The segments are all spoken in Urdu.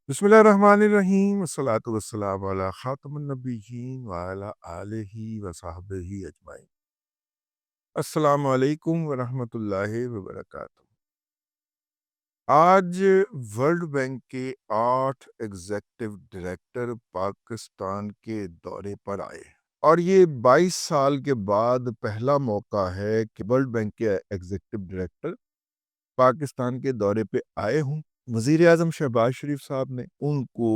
بسم اللہ الرحمن الرحیم والصلاة والسلام علی خاتم النبیین وعلی آلہ وصحبہ اجمعین۔ السلام علیکم ورحمۃ اللہ وبرکاتہ۔ آج ورلڈ بینک کے 8 ایگزیکٹو ڈائریکٹر پاکستان کے دورے پر آئے اور یہ 22 سال کے بعد پہلا موقع ہے کہ ورلڈ بینک کے ایگزیکٹو ڈائریکٹر پاکستان کے دورے پہ آئے ہوں۔ وزیر اعظم شہباز شریف صاحب نے ان کو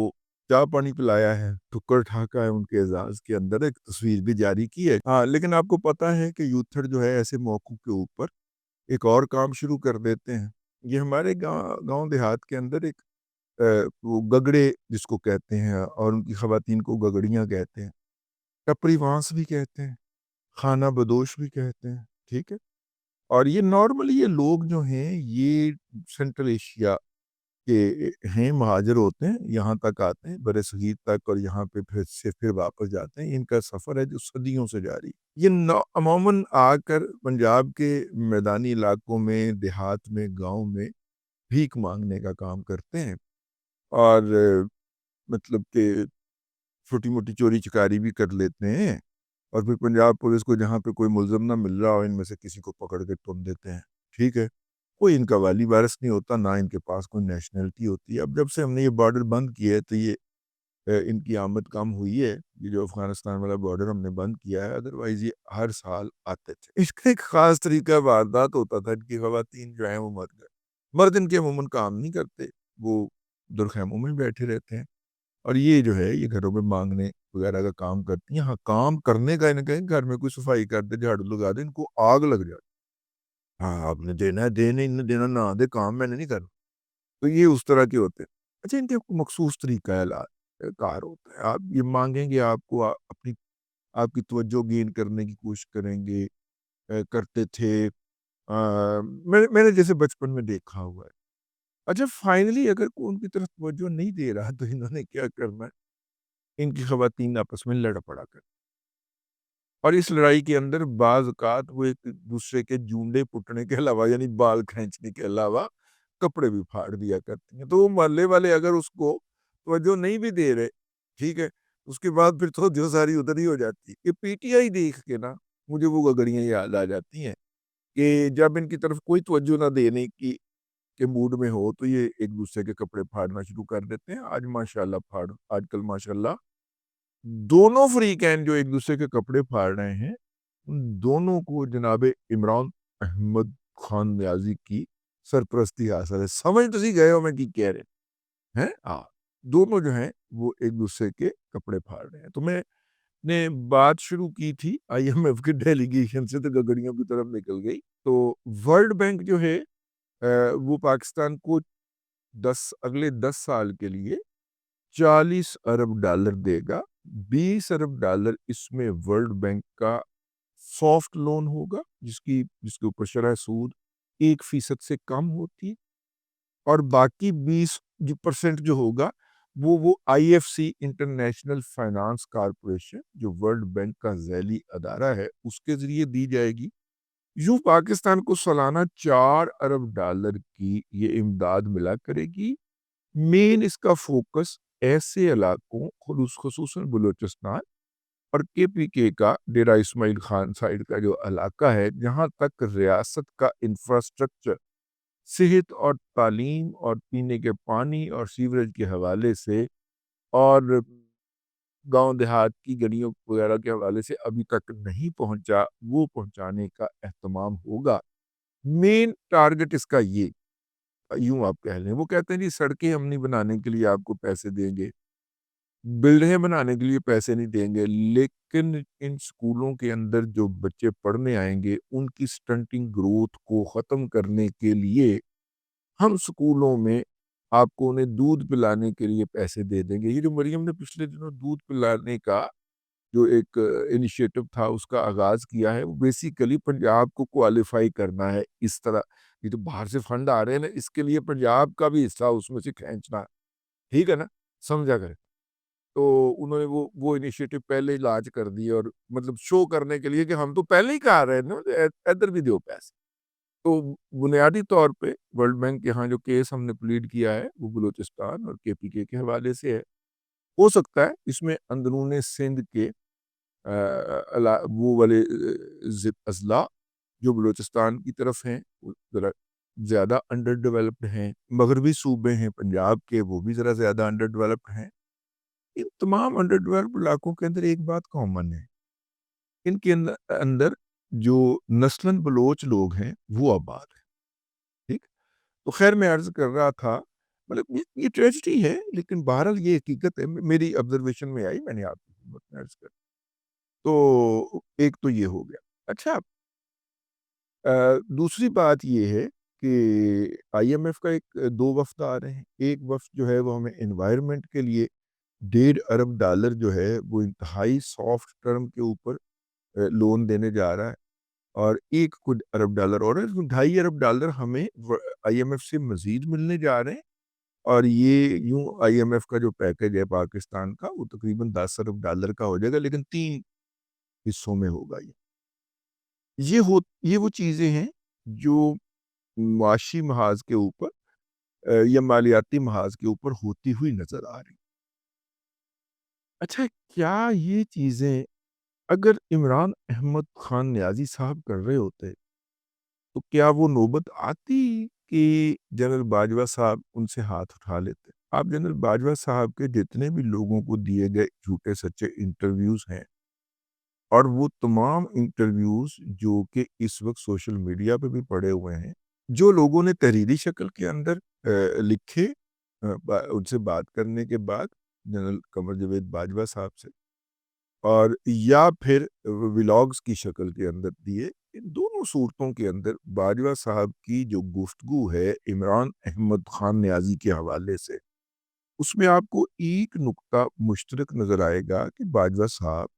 چائے پانی پلایا ہے، ٹھکر ٹھاکا ہے ان کے اعزاز کے اندر، ایک تصویر بھی جاری کی ہے۔ ہاں، لیکن آپ کو پتا ہے کہ یوتھر جو ہے ایسے موقعوں کے اوپر ایک اور کام شروع کر دیتے ہیں۔ یہ ہمارے گاؤں دیہات کے اندر ایک وہ گگڑے جس کو کہتے ہیں، اور ان کی خواتین کو گگڑیاں کہتے ہیں، ٹپری وانس بھی کہتے ہیں، خانہ بدوش بھی کہتے ہیں، ٹھیک ہے۔ اور یہ نارملی یہ لوگ جو ہیں یہ سینٹرل ایشیا کے ہیں، مہاجر ہوتے ہیں، یہاں تک آتے ہیں برِ صغیر تک، اور یہاں پہ پھر واپس جاتے ہیں۔ ان کا سفر ہے جو صدیوں سے جاری۔ یہ عموماً آ کر پنجاب کے میدانی علاقوں میں، دیہات میں، گاؤں میں بھیک مانگنے کا کام کرتے ہیں، اور مطلب کہ چھوٹی موٹی چوری چکاری بھی کر لیتے ہیں، اور پھر پنجاب پولیس کو جہاں پہ کوئی ملزم نہ مل رہا ہو ان میں سے کسی کو پکڑ کے تم دیتے ہیں، ٹھیک ہے۔ کوئی ان کا والی وارث نہیں ہوتا، نہ ان کے پاس کوئی نیشنلٹی ہوتی ہے۔ اب جب سے ہم نے یہ بارڈر بند کیا ہے تو یہ ان کی آمد کم ہوئی ہے، یہ جو افغانستان والا بارڈر ہم نے بند کیا ہے، ادروائز یہ ہر سال آتے تھے۔ اس کا ایک خاص طریقہ واردات ہوتا تھا، ان کی خواتین جو ہیں وہ مر گئے، مرد ان کے عموماً کام نہیں کرتے، وہ درخیموں میں بیٹھے رہتے ہیں، اور یہ جو ہے یہ گھروں میں مانگنے وغیرہ کا کام کرتی ہیں۔ ہاں، کام کرنے کا ان کا گھر میں کوئی صفائی کر دے، جھاڑو لگا دے، ان کو آگ لگ جاتی۔ ہاں، آپ نے دینا ہے دے، نہیں دینا نہ دے، کام میں نے نہیں کرنا۔ تو یہ اس طرح کے ہوتے ہیں۔ اچھا، ان کے مخصوص طریقہ علاج کار ہوتا ہے۔ آپ یہ مانگیں گے، آپ کو آپ کی توجہ گین کرنے کی کوشش کریں گے، کرتے تھے۔ میں نے جیسے بچپن میں دیکھا ہوا ہے۔ اچھا، فائنلی اگر کوئی ان کی طرف توجہ نہیں دے رہا تو انہوں نے کیا کرنا ہے، ان کی خواتین آپس میں لڑ پڑا کر، اور اس لڑائی کے اندر بعض اوقات وہ ایک دوسرے کے جونڈے پٹنے کے علاوہ، یعنی بال کھینچنے کے علاوہ، کپڑے بھی پھاڑ دیا کرتی ہیں۔ تو وہ محلے والے اگر اس کو توجہ نہیں بھی دے رہے، ٹھیک ہے، اس کے بعد پھر تو جو ساری ادھر ہی ہو جاتی ہے۔ یہ پی ٹی آئی دیکھ کے نا مجھے وہ گگڑیاں یاد آ جاتی ہیں کہ جب ان کی طرف کوئی توجہ نہ دینے کی کے موڈ میں ہو تو یہ ایک دوسرے کے کپڑے پھاڑنا شروع کر دیتے ہیں۔ آج کل ماشاءاللہ دونوں فریقین جو ایک دوسرے کے کپڑے پھاڑ رہے ہیں، ان دونوں کو جناب عمران احمد خان نیازی کی سرپرستی حاصل ہے۔ سمجھ تو سی گئے ہو میں کی کہہ رہے ہیں؟ دونوں جو ہیں وہ ایک دوسرے کے کپڑے پھاڑ رہے ہیں۔ تو میں نے بات شروع کی تھی آئی ایم ایف کے ڈیلیگیشن سے، تو گگڑیوں کی طرف نکل گئی۔ تو ورلڈ بینک جو ہے وہ پاکستان کو اگلے 10 سال کے لیے $40 ارب دے گا۔ $20 ارب اس میں ورلڈ بینک کا سافٹ لون ہوگا، جس کے اوپر شرح سود 1% سے کم ہوتی ہے، اور باقی 20% جو ہوگا وہ I F C international finance corporation جو ورلڈ بینک کا ذیلی ادارہ ہے اس کے ذریعے دی جائے گی۔ یوں پاکستان کو سالانہ $4 ارب کی یہ امداد ملا کرے گی۔ مین اس کا فوکس ایسے علاقوں، خصوصاً بلوچستان اور کے پی کے کا ڈیرہ اسماعیل خان سائیڈ کا جو علاقہ ہے، جہاں تک ریاست کا انفراسٹرکچر صحت اور تعلیم اور پینے کے پانی اور سیوریج کے حوالے سے، اور گاؤں دیہات کی گلیوں وغیرہ کے حوالے سے ابھی تک نہیں پہنچا، وہ پہنچانے کا اہتمام ہوگا۔ مین ٹارگٹ اس کا یہ، یوں آپ کہہ لیں، وہ کہتے ہیں جی سڑکیں ہم نہیں بنانے کے لیے آپ کو پیسے دیں گے، بلڈنگیں بنانے کے لیے پیسے نہیں دیں گے، لیکن ان سکولوں کے اندر جو بچے پڑھنے آئیں گے ان کی سٹنٹنگ گروتھ کو ختم کرنے کے لیے ہم سکولوں میں آپ کو انہیں دودھ پلانے کے لیے پیسے دے دیں گے۔ یہ جو مریم نے پچھلے دنوں دودھ پلانے کا جو ایک انیشیٹو تھا اس کا آغاز کیا ہے، وہ بیسیکلی پنجاب کو کوالیفائی کرنا ہے۔ اس طرح یہ تو باہر سے فنڈ آ رہے ہیں نا، اس کے لیے پنجاب کا بھی حصہ اس میں سے کھینچنا، ٹھیک ہے نا، سمجھا کرے۔ تو انہوں نے وہ انیشیٹو پہلے ہی لانچ کر دی، اور مطلب شو کرنے کے لیے کہ ہم تو پہلے ہی کہا رہے ہیں نا ادھر بھی دیو پیسے۔ تو بنیادی طور پہ ورلڈ بینک کے یہاں جو کیس ہم نے پلیڈ کیا ہے وہ بلوچستان اور KPK کے حوالے سے ہے. ہو سکتا ہے اس میں اندرون سندھ کے وہ والے اضلاع جو بلوچستان کی طرف ہیں وہ ذرا زیادہ انڈر ڈیولپڈ ہیں، مغربی صوبے ہیں پنجاب کے وہ بھی ذرا زیادہ انڈر ڈیولپڈ ہیں. ان تمام انڈر ڈیولپڈ علاقوں کے اندر ایک بات کامن ہے، ان کے اندر جو نسلاً بلوچ لوگ ہیں وہ آباد ہیں. ٹھیک. تو خیر میں عرض کر رہا تھا مطلب یہ ٹریجڈی ہے، لیکن بہرحال یہ حقیقت ہے، میری آبزرویشن میں آئی، میں نے آپ کی خدمت میں عرض کر. تو ایک تو یہ ہو گیا. اچھا، دوسری بات یہ ہے کہ IMF کا دو وفد آ رہے ہیں. ایک وفد جو ہے وہ ہمیں انوائرمنٹ کے لیے $1.5 ارب جو ہے وہ انتہائی سافٹ ٹرم کے اوپر لون دینے جا رہا ہے، اور $1 ارب اور $2.5 ارب ہمیں IMF سے مزید ملنے جا رہے ہیں. اور یہ یوں IMF کا جو پیکج ہے پاکستان کا وہ تقریباً $10 ارب کا ہو جائے گا، لیکن 3 حصوں میں ہوگا. یہ وہ چیزیں ہیں جو معاشی محاذ کے اوپر یا مالیاتی محاذ کے اوپر ہوتی ہوئی نظر آ رہی. اچھا، کیا یہ چیزیں اگر عمران احمد خان نیازی صاحب کر رہے ہوتے تو کیا وہ نوبت آتی کہ جنرل باجوہ صاحب ان سے ہاتھ اٹھا لیتے؟ آپ جنرل باجوہ صاحب کے جتنے بھی لوگوں کو دیے گئے جھوٹے سچے انٹرویوز ہیں، اور وہ تمام انٹرویوز جو کہ اس وقت سوشل میڈیا پہ بھی پڑے ہوئے ہیں، جو لوگوں نے تحریری شکل کے اندر لکھے ان سے بات کرنے کے بعد جنرل قمر جاوید باجوہ صاحب سے، اور یا پھر ولاگز کی شکل کے اندر دیے، ان دونوں صورتوں کے اندر باجوہ صاحب کی جو گفتگو ہے عمران احمد خان نیازی کے حوالے سے، اس میں آپ کو ایک نقطہ مشترک نظر آئے گا کہ باجوہ صاحب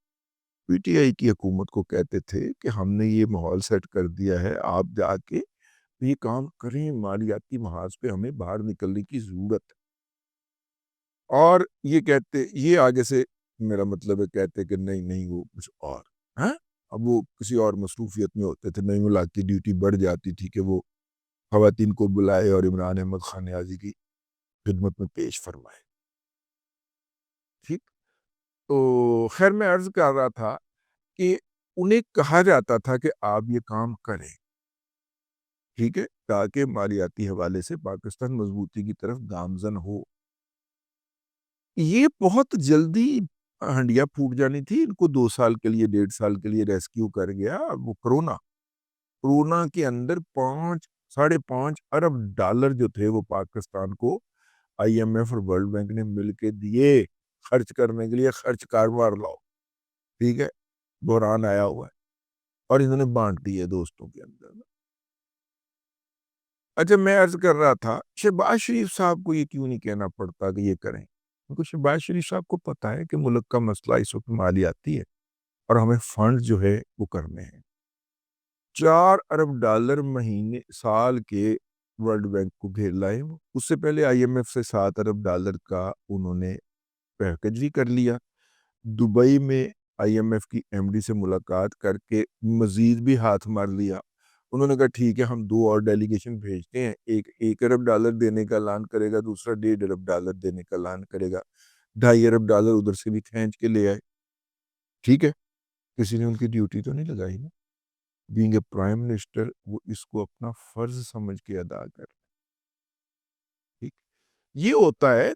PTI کی حکومت کو کہتے تھے کہ ہم نے یہ ماحول سیٹ کر دیا ہے، آپ جا کے یہ کام کریں، مالیاتی محاذ پہ ہمیں باہر نکلنے کی ضرورت ہے. اور یہ آگے سے میرا مطلب ہے کہتے کہ نہیں وہ کچھ اور ہاں. اب وہ کسی اور مصروفیت میں ہوتے تھے، نئی ملاق کی ڈیوٹی بڑھ جاتی تھی کہ وہ خواتین کو بلائے اور عمران احمد خان نیازی کی خدمت میں پیش فرمائے. ٹھیک. تو خیر میں عرض کر رہا تھا کہ انہیں کہا جاتا تھا کہ آپ یہ کام کریں، ٹھیک ہے، تاکہ مالیاتی حوالے سے پاکستان مضبوطی کی طرف گامزن ہو. یہ بہت جلدی ہنڈیا پھوٹ جانی تھی. ان کو 2 سال کے لیے 1.5 سال کے لیے ریسکیو کر گیا وہ کرونا کے اندر 5.5 ارب ڈالر جو تھے وہ پاکستان کو IMF اور ورلڈ بینک نے مل کے دیے خرچ کرنے کے لیے. خرچ کاروبار لاؤ، ٹھیک ہے، بحران آیا ہوا ہے، اور انہوں نے بانٹ دیے دوستوں کے اندر. اچھا، میں عرض کر رہا تھا شہباز شریف صاحب کو یہ کیوں نہیں کہنا پڑتا کہ یہ کریں، کیونکہ شہباز شریف صاحب کو پتا ہے کہ ملک کا مسئلہ اس وقت مالیاتی ہے اور ہمیں فنڈ جو ہے وہ کرنے ہیں. $4 ارب مہینے سال کے ورلڈ بینک کو گھیر لائے. اس سے پہلے IMF سے $7 ارب کا انہوں نے پیکج بھی کر لیا. دبئی میں IMF کی MD سے ملاقات کر کے مزید بھی ہاتھ مار لیا. انہوں نے کہا ٹھیک ہے، ہم 2 اور ڈیلیگیشن بھیجتے ہیں، ایک $1 ارب دینے کا اعلان کرے گا، دوسرا $1.5 ارب دینے کا اعلان کرے گا. $2.5 ارب ادھر سے بھی کھینچ کے لے آئے. ٹھیک ہے، کسی نے ان کی ڈیوٹی تو نہیں لگائی نا. بینگ اے پرائم منسٹر وہ اس کو اپنا فرض سمجھ کے ادا کر. ٹھیک. یہ ہوتا ہے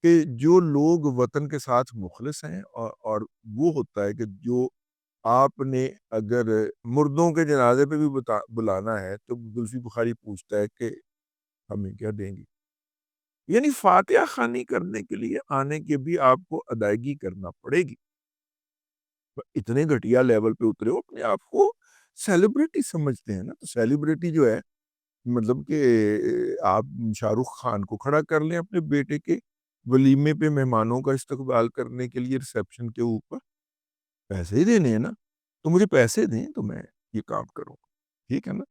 کہ جو لوگ وطن کے ساتھ مخلص ہیں، اور وہ ہوتا ہے کہ جو آپ نے اگر مردوں کے جنازے پہ بھی بلانا ہے تو زلفی بخاری پوچھتا ہے کہ ہمیں کیا دیں گی. یعنی فاتحہ خوانی کرنے کے لیے آنے کے بھی آپ کو ادائیگی کرنا پڑے گی. اتنے گھٹیا لیول پہ اترے ہو، اپنے آپ کو سیلیبریٹی سمجھتے ہیں نا. تو سیلیبریٹی جو ہے مطلب کہ آپ شاہ رخ خان کو کھڑا کر لیں اپنے بیٹے کے ولیمے پہ مہمانوں کا استقبال کرنے کے لیے ریسیپشن کے اوپر. پیسے ہی دینے ہیں نا، تو مجھے پیسے دیں تو میں یہ کام کروں، ٹھیک ہے نا.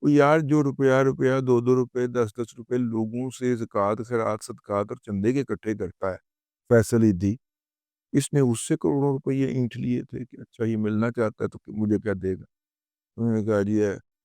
وہ یار جو روپیہ 2 روپے 10 روپے لوگوں سے زکوٰۃ خیرات صدقات اور چندے کے اکٹھے کرتا ہے. فیصل ایدھی اس نے اس سے کروڑوں روپے اینٹھ لیے تھے کہ اچھا یہ ملنا چاہتا ہے تو مجھے کیا دے گا. انہوں نے کہا جی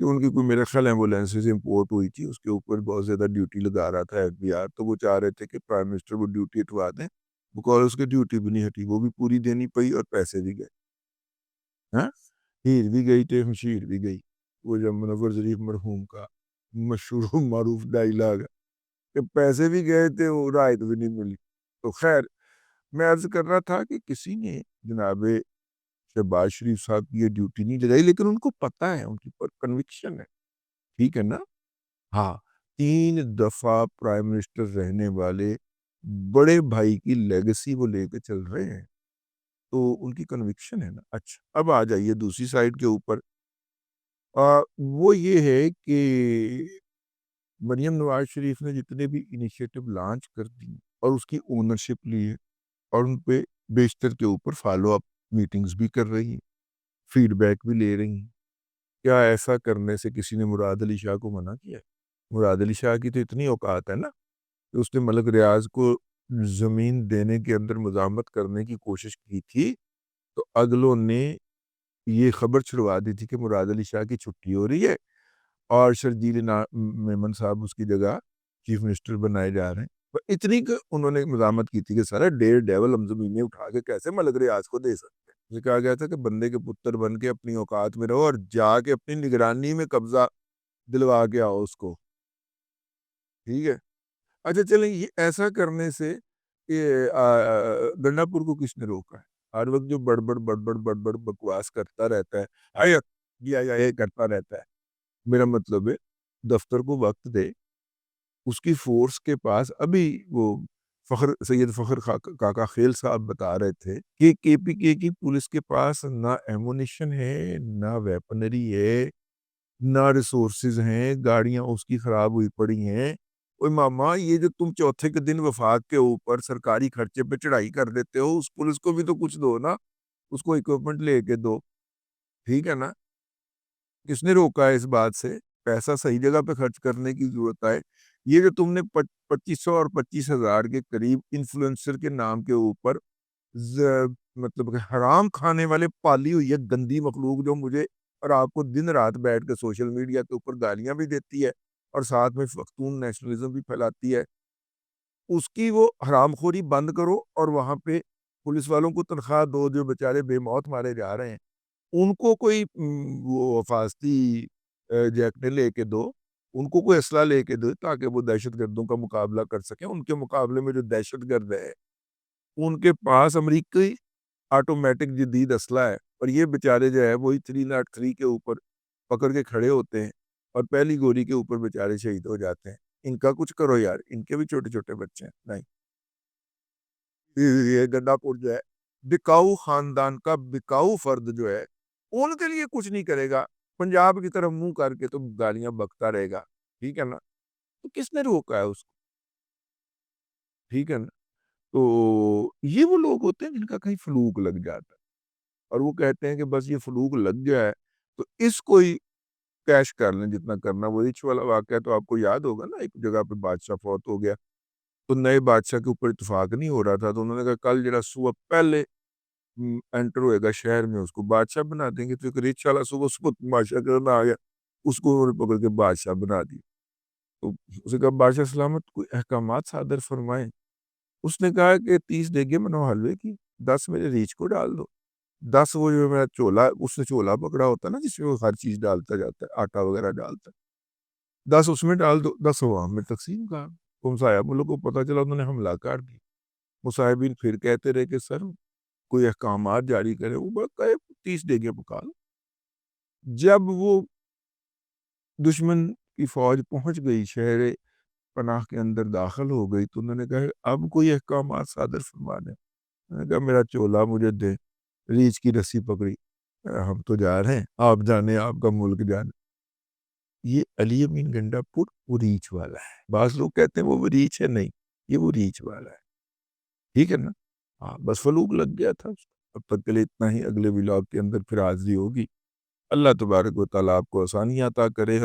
کہ ان کی کوئی میرا خیال ایمبولینس سے امپورٹ ہوئی تھی، اس کے اوپر بہت زیادہ ڈیوٹی لگا رہا تھا ایف بی آر، تو وہ چاہ رہے تھے کہ پرائم منسٹر وہ ڈیوٹی ہٹوا دیں، بکول اس کی ڈیوٹی بھی نہیں ہٹی، وہ بھی پوری دینی پئی اور پیسے بھی گئے. ہاں، ہیر بھی گئی تے مشیر بھی گئی. وہ جب منور ظریف مرحوم کا مشہور و معروف ڈائلاگ ہے کہ پیسے بھی گئے تھے، وہ رائت بھی نہیں ملی. تو خیر، میں عرض کر رہا تھا کہ کسی نے جناب شہباز شریف صاحب کی یہ ڈیوٹی نہیں لگائی، لیکن ان کو پتہ ہے، ان کی کنوکشن ہے. ٹھیک ہے نا؟ ہاں، 3 دفعہ پرائم منسٹر رہنے والے بڑے بھائی کی لیگسی وہ لے کے چل رہے ہیں، تو ان کی کنوکشن ہے نا. اچھا، اب آ جائیے دوسری سائڈ کے اوپر. وہ یہ ہے کہ مریم نواز شریف نے جتنے بھی انیشیٹو لانچ کر دی اور اس کی اونرشپ لی ہے، اور ان پہ بیشتر کے اوپر فالو اپ میٹنگز بھی کر رہی ہیں، فیڈ بیک بھی لے رہی ہیں. کیا ایسا کرنے سے کسی نے مراد علی شاہ کو منع کیا ہے؟ مراد علی شاہ کی تو اتنی اوقات ہے نا کہ اس نے ملک ریاض کو زمین دینے کے اندر مزاحمت کرنے کی کوشش کی تھی، تو اگلوں نے یہ خبر چھڑوا دی تھی کہ مراد علی شاہ کی چھٹی ہو رہی ہے اور شرجیل میمن صاحب اس کی جگہ چیف منسٹر بنائے جا رہے ہیں. اتنی کہ انہوں نے مزاحمت کی تھی کہ سارا ڈیر ڈیول ہم زمینیں اٹھا کے کیسے ملک ریاض کو دے سکتے ہیں. اسے کہا گیا تھا کہ بندے کے پتر بن کے اپنی اوقات میں رہو اور جا کے اپنی نگرانی میں قبضہ دلوا کے آؤ اس کو. ٹھیک ہے. اچھا چلیں، یہ ایسا کرنے سے گنڈا پور کو کس نے روکا ہے؟ ہر وقت جو بڑبڑ بکواس کرتا رہتا ہے، یہ کرتا رہتا ہے. میرا مطلب ہے دفتر کو وقت دے. اس کی فورس کے پاس ابھی وہ سید فخر کاکا خیل صاحب بتا رہے تھے کہ کے پی کے کی پولیس کے پاس نہ ایمونیشن ہے، نہ ویپنری ہے، نہ ریسورسز ہیں، گاڑیاں اس کی خراب ہوئی پڑی ہیں. اوہ ماما، یہ جو تم چوتھے کے دن وفاق کے اوپر سرکاری خرچے پہ چڑھائی کر دیتے ہو، اس پولیس کو بھی تو کچھ دو نا، اس کو اکوپمنٹ لے کے دو. ٹھیک ہے نا؟ کس نے روکا ہے اس بات سے؟ پیسہ صحیح جگہ پہ خرچ کرنے کی ضرورت ہے. یہ جو تم نے 2500 اور 25,000 کے قریب انفلوئنسر کے نام کے اوپر مطلب کہ حرام کھانے والے پالی ہوئی ہے گندی مخلوق، جو مجھے اور آپ کو دن رات بیٹھ کے سوشل میڈیا کے اوپر گالیاں بھی دیتی ہے اور ساتھ میں پختون نیشنلزم بھی پھیلاتی ہے، اس کی وہ حرام خوری بند کرو اور وہاں پہ پولیس والوں کو تنخواہ دو جو بیچارے بے موت مارے جا رہے ہیں. ان کو کوئی وہ حفاظتی جیکٹیں لے کے دو، ان کو کوئی اسلحہ لے کے دو تاکہ وہ دہشت گردوں کا مقابلہ کر سکیں. ان کے مقابلے میں جو دہشت گرد ہے ان کے پاس امریکی آٹومیٹک جدید اسلحہ ہے، اور یہ بیچارے جو ہے وہی 303 کے اوپر پکڑ کے کھڑے ہوتے ہیں اور پہلی گولی کے اوپر بیچارے شہید ہو جاتے ہیں. ان کا کچھ کرو یار، ان کے بھی چھوٹے چھوٹے بچے ہیں. نہیں، یہ گنڈا پور جو ہے بکاؤ خاندان کا بکاؤ فرد جو ہے ان کے لیے کچھ نہیں کرے گا، پنجاب کی طرف منہ کر کے تو گالیاں بکتا رہے گا. ٹھیک ہے نا؟ تو کس نے روکا ہے اس کو؟ ٹھیک ہے نا؟ تو یہ وہ لوگ ہوتے ہیں جن کا کہیں فلوک لگ جاتا ہے اور وہ کہتے ہیں کہ بس یہ فلوک لگ گیا ہے تو اس کو ہی کیش کر لیں جتنا کرنا. وہ ریچ والا واقعہ تو آپ کو یاد ہوگا نا، ایک جگہ پہ بادشاہ فوت ہو گیا تو نئے بادشاہ کے اوپر اتفاق نہیں ہو رہا تھا، تو انہوں نے کہا کل جڑا صبح پہلے انٹر ہوئے گا شہر میں اس کو بادشاہ بنا دیں گے. تو ایک ریچ والا صبح تماشا کرنا آ گیا، اس کو انہوں نے پکڑ کے بادشاہ بنا دی. تو اسے کہا بادشاہ سلامت کوئی احکامات صادر فرمائیں. اس نے کہا کہ 30 دیگیں بناؤ حلوے کی، 10 میرے ریچھ کو ڈال دو، 10 وہ جو میرا چولا، اس نے چولا پکڑا ہوتا ہے نا جس میں وہ ہر چیز ڈالتا جاتا ہے، آٹا وغیرہ ڈالتا ہے، 10 اس میں ڈال دو، 10 عوام میں تقسیم کر. صاحب ملک کو پتہ چلا، انہوں نے حملہ کر دی. مصاحبین پھر کہتے رہے کہ سر کوئی احکامات جاری کرے. وہ بڑا کہے 30 دیگیں پکا لو. جب وہ دشمن کی فوج پہنچ گئی، شہر پناہ کے اندر داخل ہو گئی، تو انہوں نے کہا اب کوئی احکامات صادر فرما دیں. میں نے کہا میرا چولا مجھے دے. ریچھ کی رسی پکڑی، ہم تو جا رہے ہیں، آپ جانے، آپ کا ملک جانے. یہ علی امین گنڈا پور وہ ریچھ والا ہے. بعض لوگ کہتے ہیں وہ ریچھ ہے، نہیں، یہ وہ ریچھ والا ہے. ٹھیک ہے نا؟ ہاں، بس فلوک لگ گیا تھا. اب تک کے لیے اتنا ہی، اگلے ولاگ کے اندر پھر حاضری ہوگی. اللہ تبارک و تعالیٰ آپ کو آسانی عطا کرے.